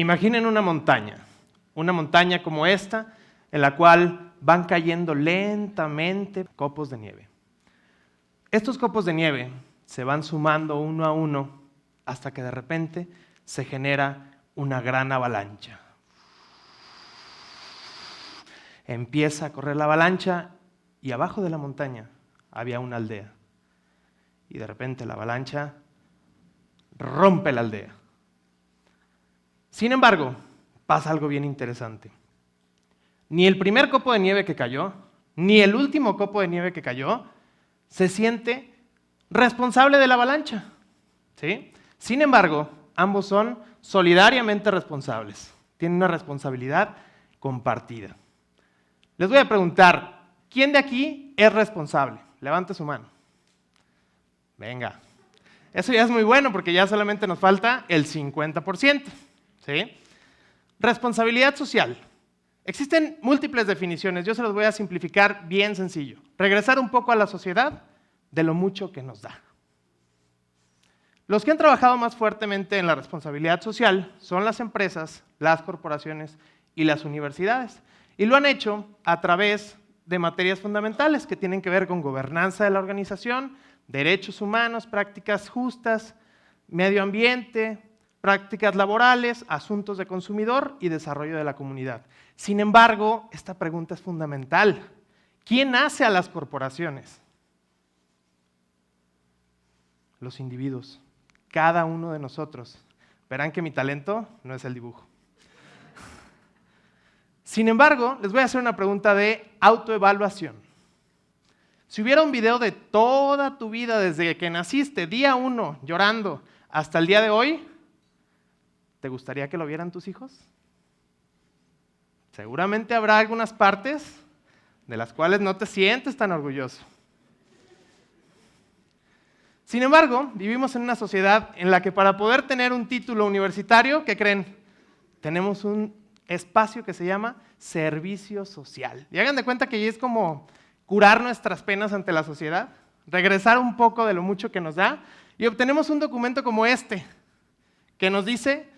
Imaginen una montaña como esta, en la cual van cayendo lentamente copos de nieve. Estos copos de nieve se van sumando uno a uno hasta que de repente se genera una gran avalancha. Empieza a correr la avalancha y abajo de la montaña había una aldea. Y de repente la avalancha rompe la aldea. Sin embargo, pasa algo bien interesante. Ni el primer copo de nieve que cayó, ni el último copo de nieve que cayó, se siente responsable de la avalancha, ¿sí? Sin embargo, ambos son solidariamente responsables. Tienen una responsabilidad compartida. Les voy a preguntar, ¿quién de aquí es responsable? Levante su mano. Venga. Eso ya es muy bueno porque ya solamente nos falta el 50%. ¿Sí? Responsabilidad social. Existen múltiples definiciones, yo se los voy a simplificar bien sencillo. Regresar un poco a la sociedad de lo mucho que nos da. Los que han trabajado más fuertemente en la responsabilidad social son las empresas, las corporaciones y las universidades. Y lo han hecho a través de materias fundamentales que tienen que ver con gobernanza de la organización, derechos humanos, prácticas justas, medio ambiente, prácticas laborales, asuntos de consumidor y desarrollo de la comunidad. Sin embargo, esta pregunta es fundamental. ¿Quién hace a las corporaciones? Los individuos, cada uno de nosotros. Verán que mi talento no es el dibujo. Sin embargo, les voy a hacer una pregunta de autoevaluación. Si hubiera un video de toda tu vida desde que naciste, día 1, llorando, hasta el día de hoy, ¿te gustaría que lo vieran tus hijos? Seguramente habrá algunas partes de las cuales no te sientes tan orgulloso. Sin embargo, vivimos en una sociedad en la que para poder tener un título universitario, ¿qué creen? Tenemos un espacio que se llama servicio social. Y hagan de cuenta que es como curar nuestras penas ante la sociedad, regresar un poco de lo mucho que nos da, y obtenemos un documento como este, que nos dice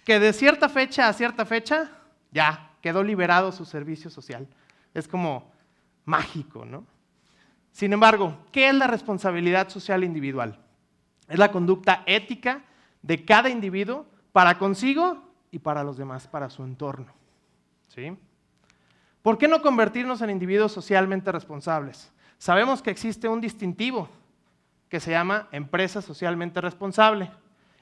que de cierta fecha a cierta fecha, ya, quedó liberado su servicio social. Es como mágico, ¿no? Sin embargo, ¿qué es la responsabilidad social individual? Es la conducta ética de cada individuo para consigo y para los demás, para su entorno, ¿sí? ¿Por qué no convertirnos en individuos socialmente responsables? Sabemos que existe un distintivo que se llama empresa socialmente responsable.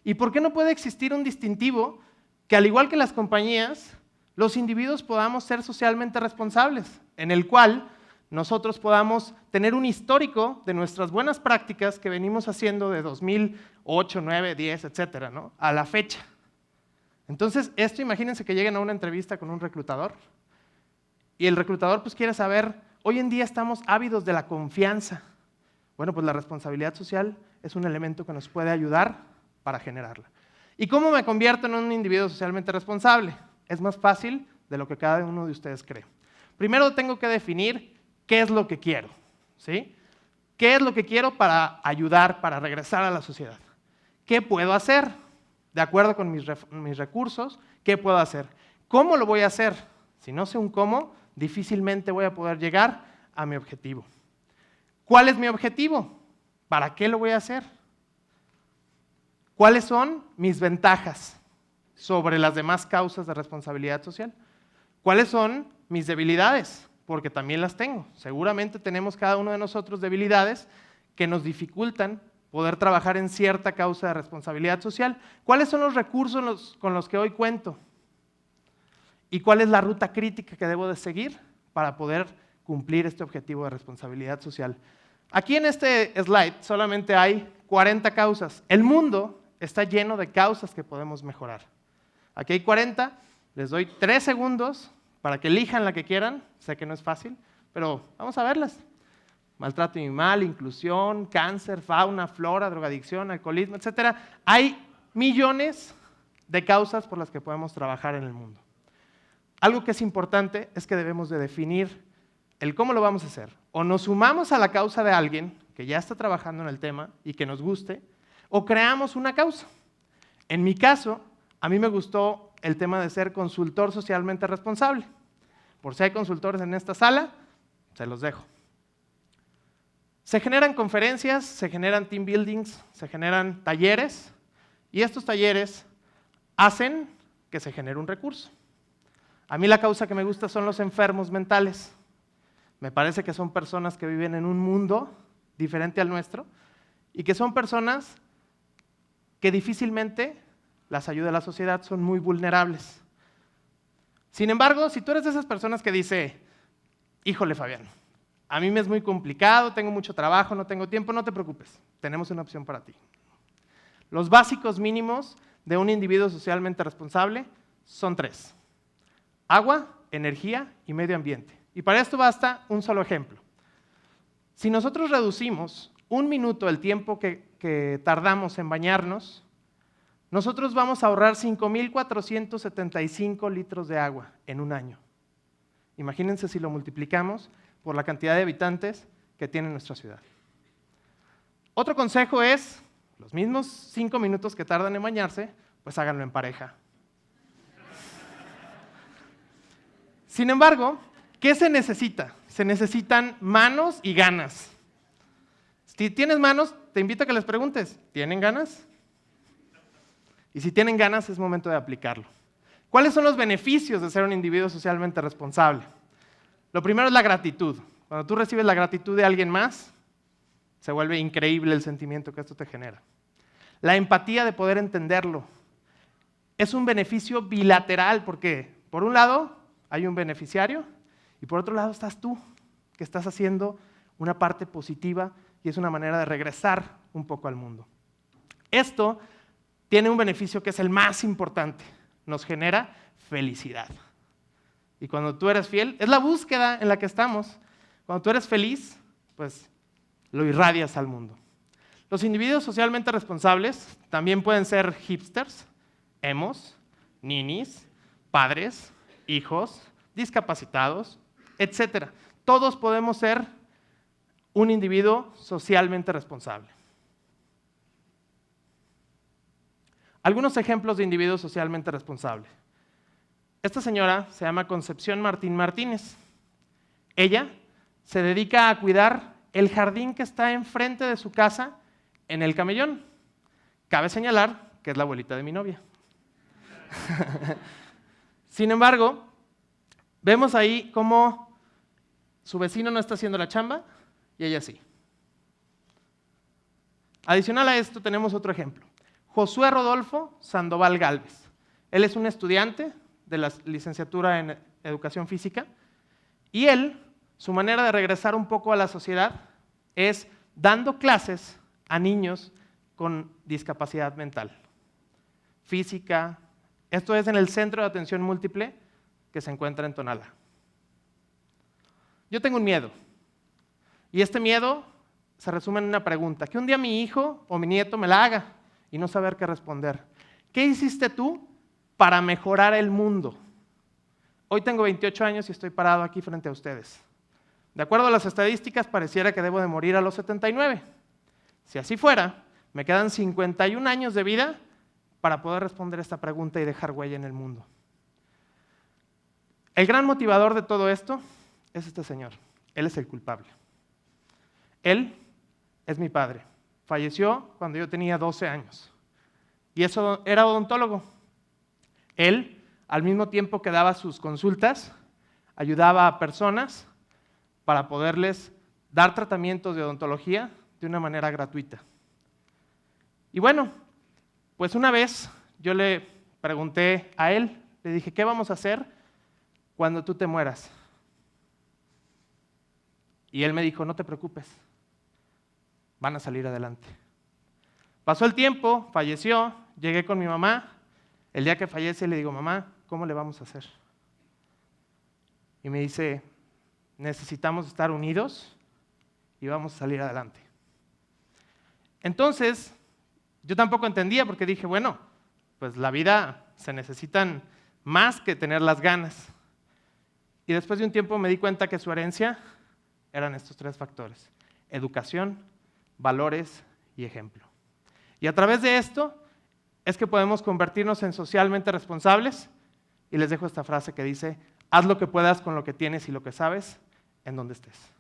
¿Y por qué no puede existir un distintivo que, al igual que las compañías, los individuos podamos ser socialmente responsables, en el cual nosotros podamos tener un histórico de nuestras buenas prácticas que venimos haciendo de 2008, 9, 10, etcétera, ¿no? A la fecha? Entonces, esto imagínense que lleguen a una entrevista con un reclutador y el reclutador pues quiere saber, hoy en día estamos ávidos de la confianza. Bueno, pues la responsabilidad social es un elemento que nos puede ayudar para generarla. ¿Y cómo me convierto en un individuo socialmente responsable? Es más fácil de lo que cada uno de ustedes cree. Primero tengo que definir qué es lo que quiero, ¿sí? ¿Qué es lo que quiero para ayudar, para regresar a la sociedad? ¿Qué puedo hacer? De acuerdo con mis recursos, ¿qué puedo hacer? ¿Cómo lo voy a hacer? Si no sé un cómo, difícilmente voy a poder llegar a mi objetivo. ¿Cuál es mi objetivo? ¿Para qué lo voy a hacer? ¿Cuáles son mis ventajas sobre las demás causas de responsabilidad social? ¿Cuáles son mis debilidades? Porque también las tengo. Seguramente tenemos cada uno de nosotros debilidades que nos dificultan poder trabajar en cierta causa de responsabilidad social. ¿Cuáles son los recursos con los que hoy cuento? ¿Y cuál es la ruta crítica que debo de seguir para poder cumplir este objetivo de responsabilidad social? Aquí en este slide solamente hay 40 causas. El mundo está lleno de causas que podemos mejorar. Aquí hay 40, les doy 3 segundos para que elijan la que quieran. Sé que no es fácil, pero vamos a verlas. Maltrato animal, inclusión, cáncer, fauna, flora, drogadicción, alcoholismo, etc. Hay millones de causas por las que podemos trabajar en el mundo. Algo que es importante es que debemos de definir el cómo lo vamos a hacer. O nos sumamos a la causa de alguien que ya está trabajando en el tema y que nos guste, o creamos una causa. En mi caso, a mí me gustó el tema de ser consultor socialmente responsable. Por si hay consultores en esta sala, se los dejo. Se generan conferencias, se generan team buildings, se generan talleres, y estos talleres hacen que se genere un recurso. A mí la causa que me gusta son los enfermos mentales. Me parece que son personas que viven en un mundo diferente al nuestro y que son personas que difícilmente las ayuda a la sociedad, son muy vulnerables. Sin embargo, si tú eres de esas personas que dice, híjole Fabián, a mí me es muy complicado, tengo mucho trabajo, no tengo tiempo, no te preocupes, tenemos una opción para ti. Los básicos mínimos de un individuo socialmente responsable son 3. Agua, energía y medio ambiente. Y para esto basta un solo ejemplo. Si nosotros reducimos 1 minuto el tiempo que tardamos en bañarnos, nosotros vamos a ahorrar 5,475 litros de agua en un año. Imagínense si lo multiplicamos por la cantidad de habitantes que tiene nuestra ciudad. Otro consejo es, los mismos 5 minutos que tardan en bañarse, pues háganlo en pareja. Sin embargo, ¿qué se necesita? Se necesitan manos y ganas. Si tienes manos, te invito a que les preguntes, ¿tienen ganas? Y si tienen ganas, es momento de aplicarlo. ¿Cuáles son los beneficios de ser un individuo socialmente responsable? Lo primero es la gratitud. Cuando tú recibes la gratitud de alguien más, se vuelve increíble el sentimiento que esto te genera. La empatía de poder entenderlo. Es un beneficio bilateral porque, por un lado, hay un beneficiario y por otro lado estás tú, que estás haciendo una parte positiva y es una manera de regresar un poco al mundo. Esto tiene un beneficio que es el más importante. Nos genera felicidad. Y cuando tú eres fiel, es la búsqueda en la que estamos. Cuando tú eres feliz, pues lo irradias al mundo. Los individuos socialmente responsables también pueden ser hipsters, emos, ninis, padres, hijos, discapacitados, etc. Todos podemos ser un individuo socialmente responsable. Algunos ejemplos de individuos socialmente responsables. Esta señora se llama Concepción Martín Martínez. Ella se dedica a cuidar el jardín que está enfrente de su casa en El Camellón. Cabe señalar que es la abuelita de mi novia. Sin embargo, vemos ahí cómo su vecino no está haciendo la chamba y ella sí. Adicional a esto tenemos otro ejemplo. Josué Rodolfo Sandoval Gálvez. Él es un estudiante de la licenciatura en Educación Física y él, su manera de regresar un poco a la sociedad es dando clases a niños con discapacidad mental, física. Esto es en el Centro de Atención Múltiple que se encuentra en Tonalá. Yo tengo un miedo y este miedo se resume en una pregunta, que un día mi hijo o mi nieto me la haga y no saber qué responder. ¿Qué hiciste tú para mejorar el mundo? Hoy tengo 28 años y estoy parado aquí frente a ustedes. De acuerdo a las estadísticas, pareciera que debo de morir a los 79. Si así fuera, me quedan 51 años de vida para poder responder esta pregunta y dejar huella en el mundo. El gran motivador de todo esto es este señor. Él es el culpable. Él es mi padre. Falleció cuando yo tenía 12 años. Y eso era odontólogo. Él, al mismo tiempo que daba sus consultas, ayudaba a personas para poderles dar tratamientos de odontología de una manera gratuita. Y bueno, pues una vez yo le pregunté a él, le dije, ¿qué vamos a hacer cuando tú te mueras? Y él me dijo, no te preocupes, van a salir adelante. Pasó el tiempo, falleció, llegué con mi mamá. El día que fallece le digo, mamá, ¿cómo le vamos a hacer? Y me dice, necesitamos estar unidos y vamos a salir adelante. Entonces, yo tampoco entendía porque dije, bueno, pues la vida se necesitan más que tener las ganas. Y después de un tiempo me di cuenta que su herencia eran estos 3 factores: educación, valores y ejemplo. Y a través de esto, es que podemos convertirnos en socialmente responsables. Y les dejo esta frase que dice, haz lo que puedas con lo que tienes y lo que sabes en donde estés.